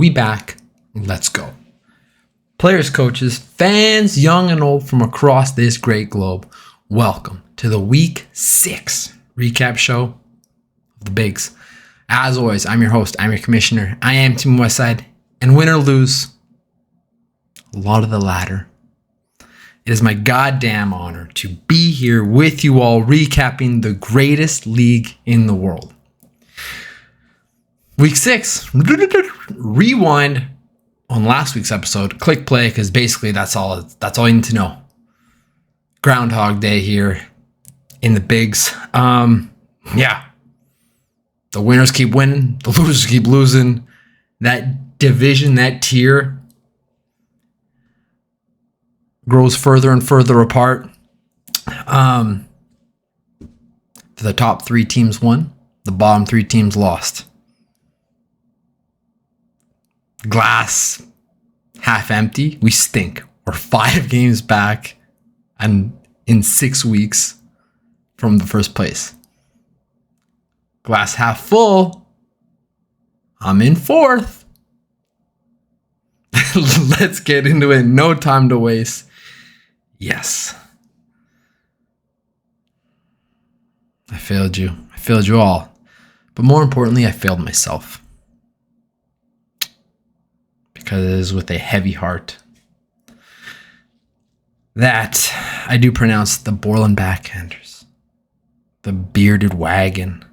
We back. Let's go. Players, coaches, fans, young and old from across this great globe. Welcome to the Week 6 recap show of the Bigs. As always, I'm your host. I'm your commissioner. I am Team Westside. And win or lose, a lot of the latter. It is my goddamn honor to be here with you all recapping the greatest league in the world. Week 6. Rewind on last week's episode. Click play because basically that's all you need to know. Groundhog Day here in the Bigs. Yeah. The winners keep winning. The losers keep losing. That division, that tier grows further and further apart. The top 3 teams won. The bottom 3 teams lost. Glass half empty. We stink. We're 5 games back and in 6 weeks from the first place. Glass half full. I'm in 4th. Let's get into it. No time to waste. Yes. I failed you. I failed you all. But more importantly, I failed myself. Because it is with a heavy heart that I do pronounce the Borland Backhanders, the Bearded Wagon,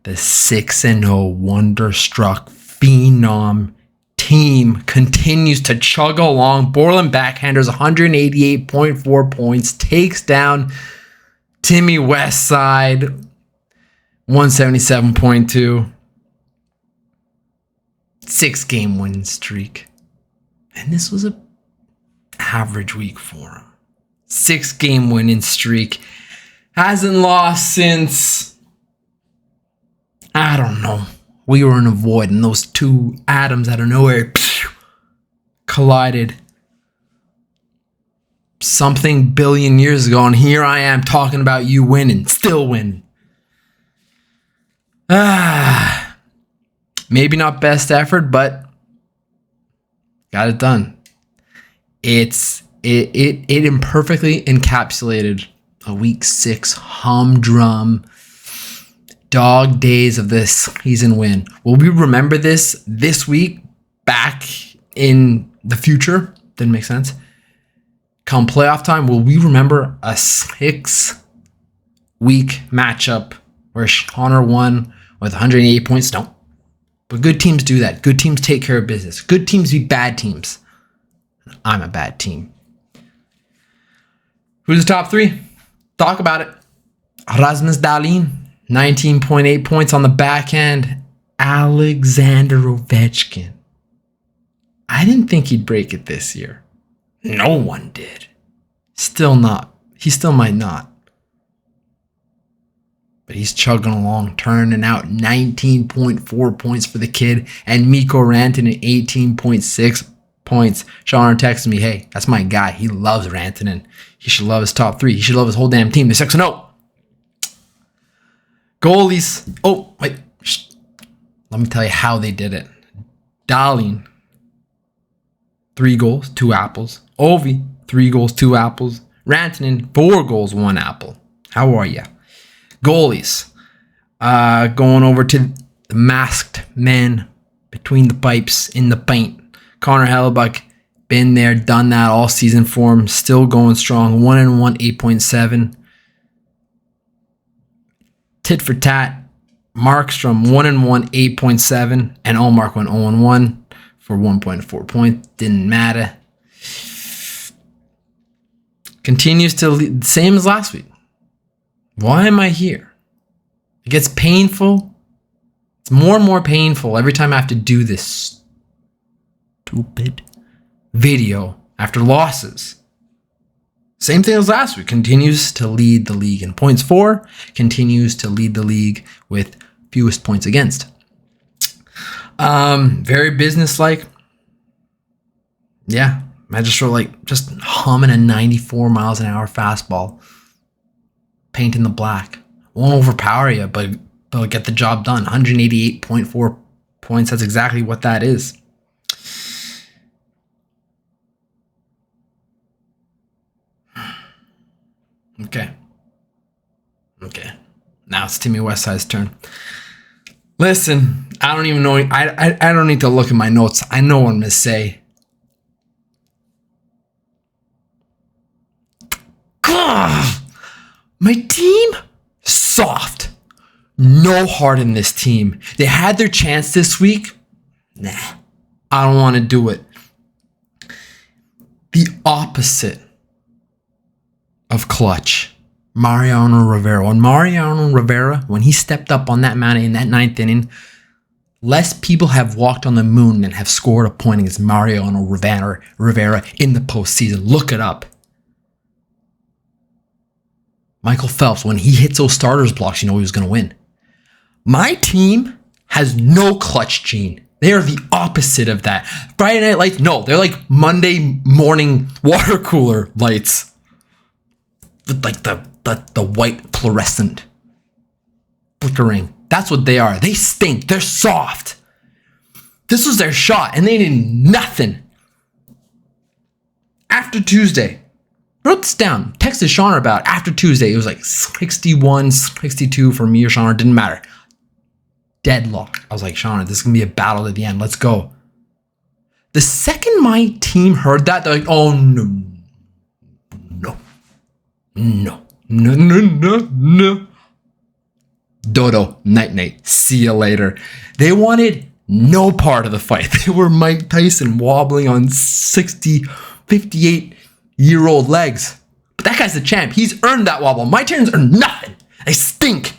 the 6-0 Wonderstruck Phenom team continues to chug along. Borland Backhanders, 188.4 points, takes down Timmy Westside, 177.2. 6-game winning streak. And this was an average week for him. 6-game winning streak. Hasn't lost since, I don't know. We were in a void and those 2 atoms out of nowhere collided something billion years ago. And here I am talking about you winning. Still winning. Maybe not best effort, but got it done. It imperfectly encapsulated a week 6 humdrum dog days of this season win. Will we remember this week back in the future? Didn't make sense. Come playoff time, will we remember a 6-week matchup where Connor won with 188 points? No. But good teams do that. Good teams take care of business. Good teams beat bad teams. I'm a bad team. Who's the top 3? Talk about it. Rasmus Dahlin, 19.8 points on the backhand. Alexander Ovechkin. I didn't think he'd break it this year. No one did. Still not. He still might not. But he's chugging along, turning out 19.4 points for the kid. And Mikko Rantanen, 18.6 points. Sean texted me, hey, that's my guy. He loves Rantanen. He should love his top 3. He should love his whole damn team. They're 6-0. Goalies. Oh, wait. Let me tell you how they did it. Dahlin, 3 goals, 2 apples. Ovi, 3 goals, 2 apples. Rantanen, 4 goals, 1 apple. How are ya? Goalies. Going over to the masked men between the pipes in the paint. Connor Hellebuck, been there, done that all season for him. Still going strong. 1-1, 8.7. Tit for tat. Markstrom, 1-1, 8.7. And Allmark went 0-1 for 1.4 points. Didn't matter. Continues to lead, same as last week. Why am I here? It gets painful. It's more and more painful every time I have to do this stupid video after losses. Same thing as last week. Continues to lead the league in points for. Continues to lead the league with fewest points against. Very businesslike. Yeah. I just humming a 94 miles an hour fastball. Painting the black. Won't overpower you, but get the job done. 188.4 points. That's exactly what that is. Okay. Now it's Timmy Westside's turn. Listen, I don't even know. I don't need to look at my notes. I know what I'm going to say. Ugh. My team, soft. No heart in this team. They had their chance this week. Nah, I don't want to do it. The opposite of clutch. Mariano Rivera. When he stepped up on that mound in that ninth inning, less people have walked on the moon than have scored a point against Mariano Rivera in the postseason. Look it up. Michael Phelps, when he hits those starters blocks, you know he was going to win. My team has no clutch gene. They are the opposite of that. Friday night lights, no, they're like Monday morning water cooler lights. With like the white fluorescent flickering. That's what they are. They stink. They're soft. This was their shot, and they did nothing. After Tuesday, wrote this down. Texted Sean about after Tuesday. It was like 61, 62 for me or Sean. Didn't matter. Deadlock. I was like, Sean, this is going to be a battle at the end. Let's go. The second my team heard that, they're like, oh, no. Dodo, night. See you later. They wanted no part of the fight. They were Mike Tyson wobbling on 58-year-old legs. But that guy's the champ. He's earned that wobble. My turns are nothing. They stink.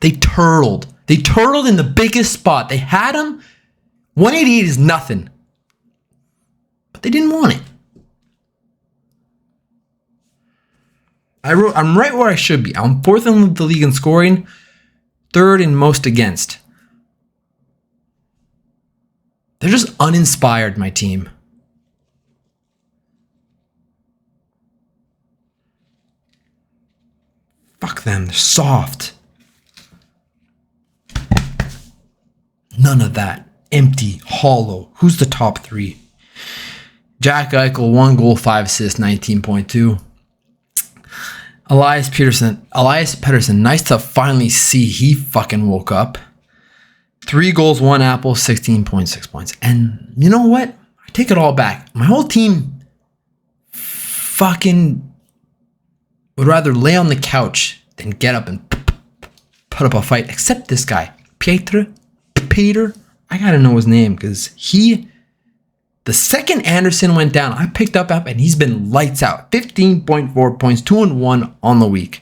They turtled. They turtled in the biggest spot. They had him. 188 is nothing. But they didn't want it. I'm right where I should be. I'm fourth in the league in scoring, third in most against. They're just uninspired, my team. Fuck them. They're soft. None of that. Empty. Hollow. Who's the top three? Jack Eichel, 1 goal, 5 assists, 19.2. Elias Pettersson, nice to finally see he fucking woke up. 3 goals, 1 apple, 16.6 points. And you know what? I take it all back. My whole team fucking would rather lay on the couch than get up and put up a fight. Except this guy, Peter. I gotta know his name because the second Anderson went down, I picked up and he's been lights out. 15.4 points, 2-1 on the week.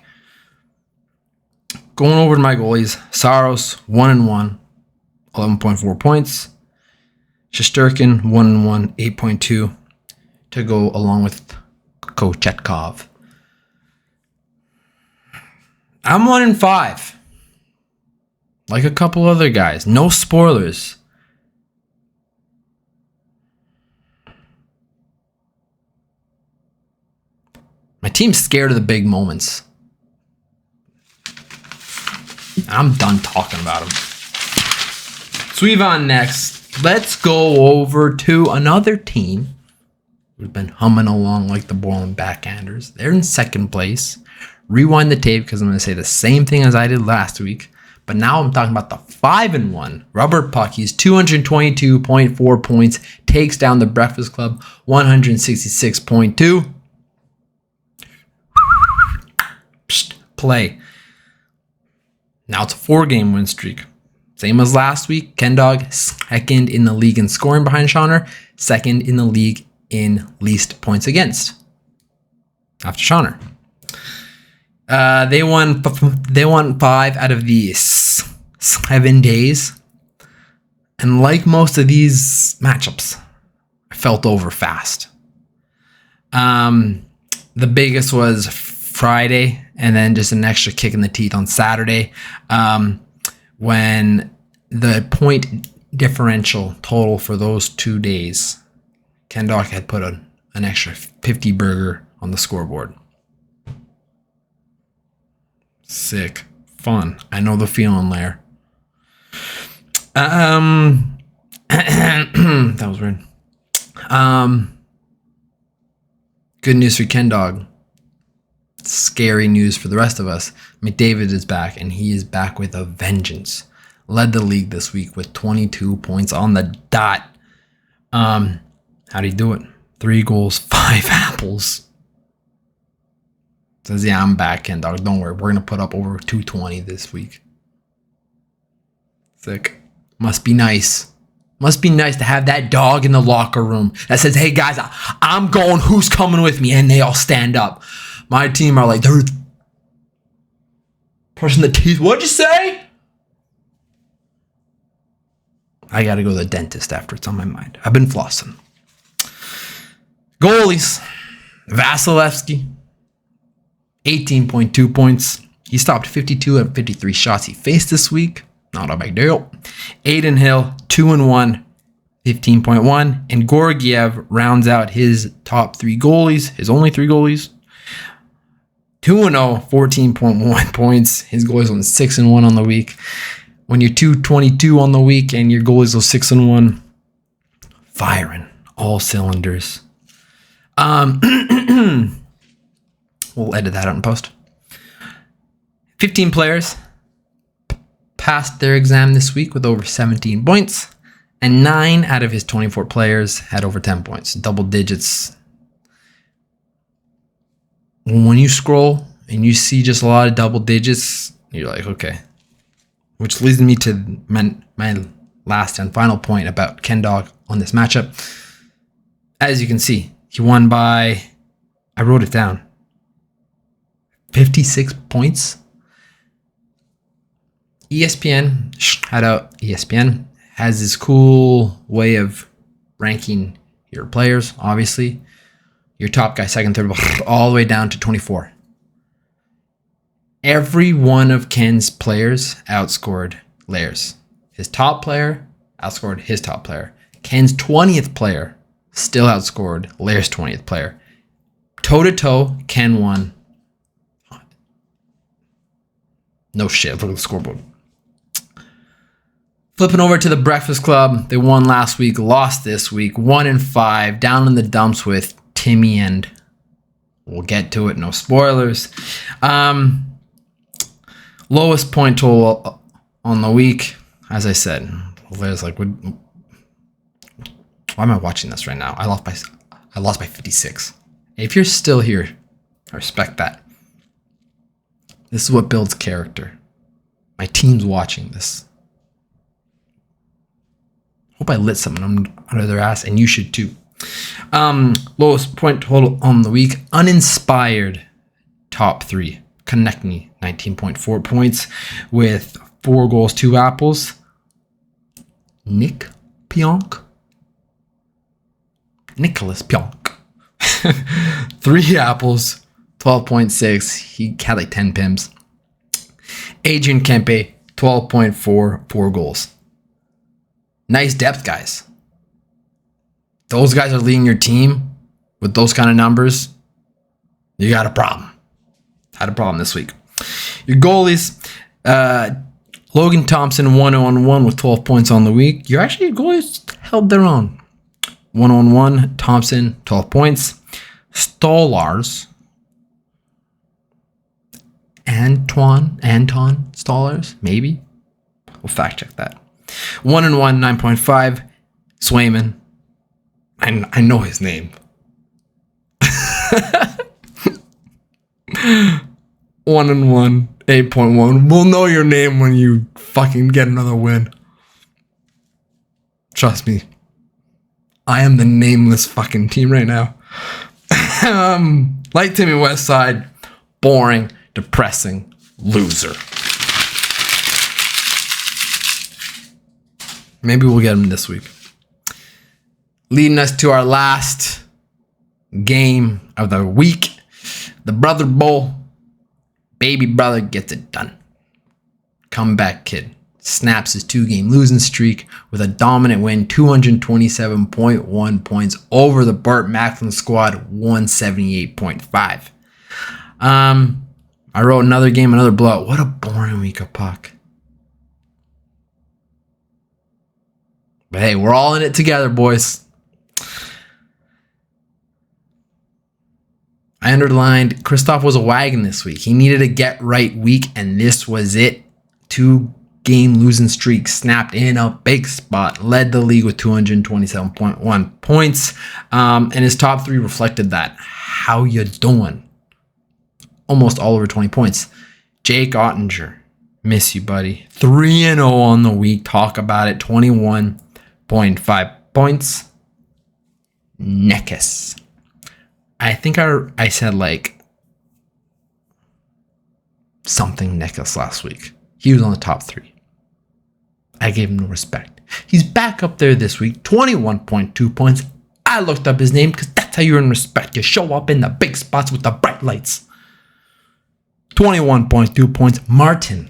Going over to my goalies, Saros, 1-1, 11.4 points. Shesterkin, 1-1, 8.2 to go along with Kochetkov. I'm 1-5. Like a couple other guys. No spoilers. My team's scared of the big moments. I'm done talking about them. Sweeve on next. Let's go over to another team who's been humming along like the Borland Backhanders. They're in second place. Rewind the tape because I'm going to say the same thing as I did last week. But now I'm talking about the 5-1 Rubber Puckies, 222.4 points, takes down the Breakfast Club, 166.2. Play. Now it's a 4-game win streak. Same as last week. Ken Dog, second in the league in scoring behind Shauner, second in the league in least points against after Shauner. They won 5 out of the 7 days. And like most of these matchups, I felt over fast. The biggest was Friday, and then just an extra kick in the teeth on Saturday, when the point differential total for those 2 days, Ken Dock had put an extra 50 burger on the scoreboard. Sick. Fun. I know the feeling there. That was weird. Good news for Ken Dog. Scary news for the rest of us. McDavid is back, and he is back with a vengeance. Led the league this week with 22 points on the dot. How'd he do it? 3 goals, 5 apples. Says, yeah, I'm back, Ken Dog. Don't worry. We're going to put up over 220 this week. Sick. Must be nice. Must be nice to have that dog in the locker room that says, hey, guys, I'm going. Who's coming with me? And they all stand up. My team are like, they're brushing the teeth. What'd you say? I got to go to the dentist after it's on my mind. I've been flossing. Goalies. Vasilevsky. 18.2 points. He stopped 52 out of 53 shots he faced this week. Not a big deal. Aiden Hill, 2-1, 15.1. And Georgiev rounds out his top 3 goalies, his only 3 goalies. 2-0, 14.1 points. His goalies went 6-1 on the week. When you're 222 on the week and your goalies go 6-1, firing all cylinders. We'll edit that out in post. 15 players passed their exam this week with over 17 points, and 9 out of his 24 players had over 10 points, double digits. When you scroll and you see just a lot of double digits, you're like, okay. Which leads me to my last and final point about Ken Dog on this matchup. As you can see, he won by, I wrote it down, 56 points. ESPN, shout out ESPN, has this cool way of ranking your players, obviously. Your top guy, second, third, all the way down to 24. Every one of Ken's players outscored Lairs. His top player outscored his top player. Ken's 20th player still outscored Lairs' 20th player. Toe-to-toe, Ken won. No shit, look at the scoreboard. Flipping over to the Breakfast Club. They won last week, lost this week, 1-5, down in the dumps with Timmy, and we'll get to it, no spoilers. Lowest point total on the week, as I said. There's like, why am I watching this right now? I lost by 56. If you're still here, I respect that. This is what builds character. My team's watching this. Hope I lit something under their ass, and you should too. Lowest point total on the week. Uninspired top 3. Konechny, 19.4 points with 4 goals, 2 apples. Nicholas Pionk. 3 apples, 12.6. He had like 10 pims. Adrian Kempe, 12.4, 4 goals. Nice depth, guys. Those guys are leading your team with those kind of numbers. You got a problem. Had a problem this week. Your goalies, Logan Thompson, 1-on-1 with 12 points on the week. Your goalies held their own. 1-on-1, Thompson, 12 points. Stolarz, Anton Stolarz, maybe. We'll fact check that. 1-on-1, 9.5. Swayman, I know his name. 1-on-1, 8.1. We'll know your name when you fucking get another win. Trust me. I am the nameless fucking team right now. Like Timmy Westside, boring, depressing, loser. Maybe we'll get him this week. Leading us to our last game of the week. The Brother Bowl. Baby brother gets it done. Comeback kid snaps his 2-game losing streak with a dominant win, 227.1 points over the Bart Macklin squad, 178.5. I wrote another game, another blowout. What a boring week of puck. But hey, we're all in it together, boys. I underlined Kristoff was a wagon this week. He needed a get right week, and this was it. 2-game losing streak snapped in a big spot. Led the league with 227.1 points, and his top 3 reflected that. How you doing? Almost all over 20 points. Jake Ottinger, miss you, buddy. 3-0 on the week. Talk about it. 21.5 points. Neckis. I think I said like something Neckis last week. He was on the top 3. I gave him no respect. He's back up there this week. 21.2 points. I looked up his name because that's how you earn respect. You show up in the big spots with the bright lights. 21.2 points. Martin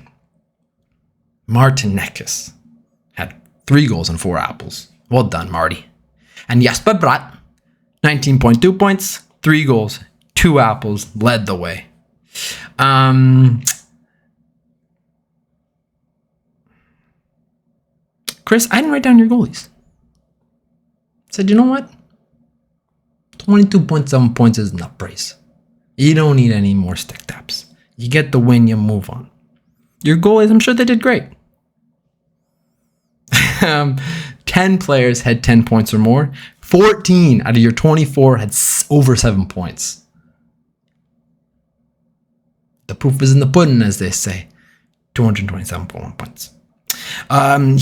Neckis had 3 goals and 4 apples. Well done, Marty. And Jesper Bratt, 19.2 points, 3 goals, 2 apples, led the way. Chris, I didn't write down your goalies. I said, you know what? 22.7 points is enough praise. You don't need any more stick taps. You get the win, you move on. Your goalies, I'm sure they did great. 10 players had 10 points or more. 14 out of your 24 had over 7 points. The proof is in the pudding, as they say. 227.1 points.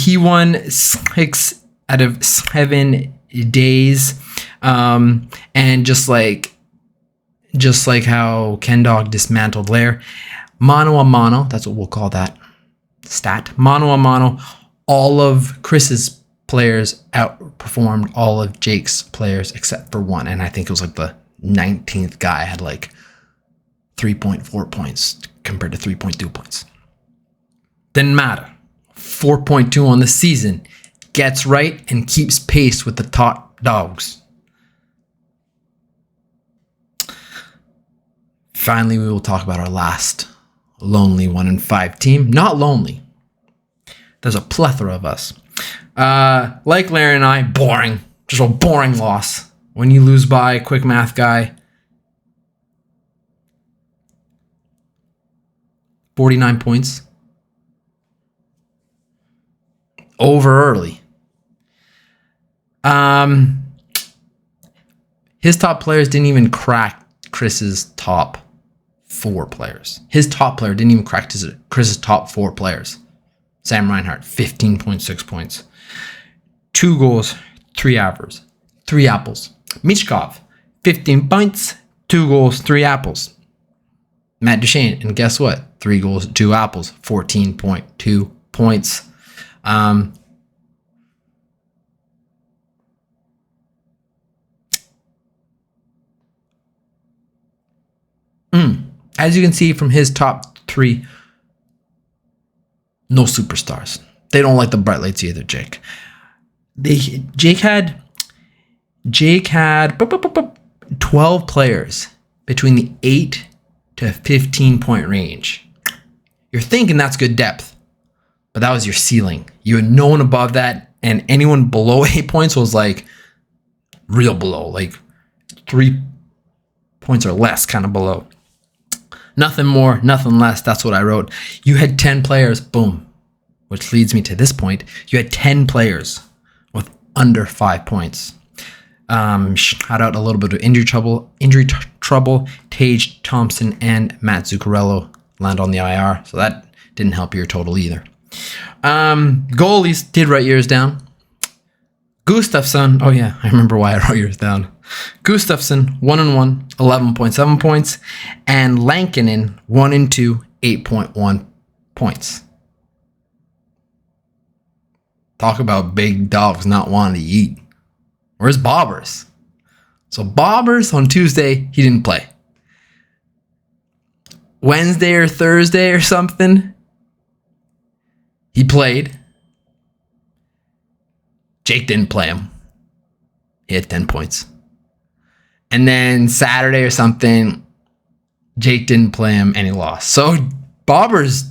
He won 6 out of 7 days. And just like how Ken Dog dismantled Lair, mano a mano, that's what we'll call that stat. Mano a mano, all of Chris's players outperformed all of Jake's players except for one. And I think it was like the 19th guy had like 3.4 points compared to 3.2 points. Didn't matter. 4.2 on the season. Gets right and keeps pace with the top dogs. Finally, we will talk about our last lonely 1-5 team. Not lonely. There's a plethora of us. Like Larry and I, boring. Just a boring loss. When you lose by, quick math guy, 49 points. Over early. His top players didn't even crack Chris's top 4 players. His top player didn't even crack Chris's top 4 players. Sam Reinhart, 15.6 points. 2 goals, 3 apples. Michkov, 15 points, 2 goals, 3 apples. Matt Duchene, and guess what? 3 goals, 2 apples, 14.2 points. As you can see from his top 3, no superstars. They don't like the bright lights either, Jake. Jake had 12 players between the 8 to 15 point range. You're thinking that's good depth, but that was your ceiling. You had no one above that, and anyone below 8 points was like real below, like 3 points or less kind of below. Nothing more, nothing less. That's what I wrote. You had 10 players, boom. Which leads me to this point. You had 10 players with under 5 points. Shout out a little bit of injury trouble. Tage Thompson and Matt Zuccarello land on the IR. So that didn't help your total either. Goalies did write yours down. Gustafsson. Oh yeah, I remember why I wrote yours down. Gustafsson, 1-1, 11.7 points. And Lankinen, 1-2, 8.1 points. Talk about big dogs not wanting to eat. Where's Bobbers? So Bobbers on Tuesday, he didn't play. Wednesday or Thursday or something, he played. Jake didn't play him. He had 10 points. And then Saturday or something, Jake didn't play him and he lost. So Bobbers,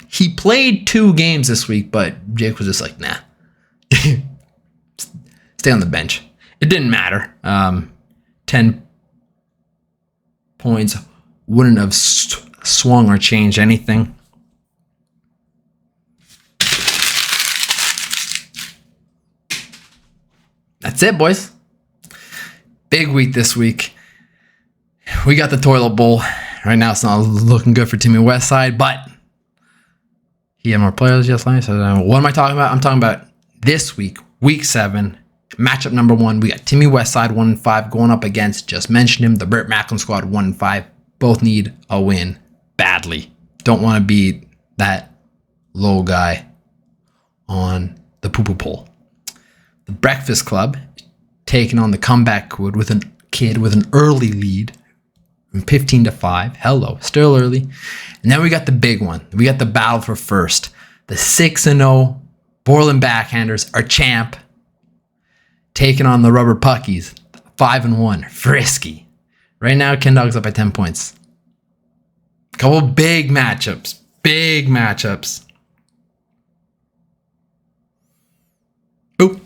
he played 2 games this week, but Jake was just like, nah. Stay on the bench. It didn't matter. 10 points wouldn't have swung or changed anything. That's it, boys. Big week this week. We got the toilet bowl. Right now, it's not looking good for Timmy Westside, but he had more players yesterday. So what am I talking about? I'm talking about this week, week 7, matchup number 1. We got Timmy Westside 1-5 going up against, just mentioned him, the Burt Macklin squad 1-5. Both need a win badly. Don't want to be that low guy on the poo-poo poll. The Breakfast Club taking on the Comeback Kid with an early lead from 15-5. Hello, still early. And then we got the big one. We got the battle for first. The 6-0 Borland Backhanders, our champ, taking on the Rubber Puckies, 5-1 Frisky. Right now, Ken Dog's up by 10 points. Couple big matchups. Big matchups. Oop.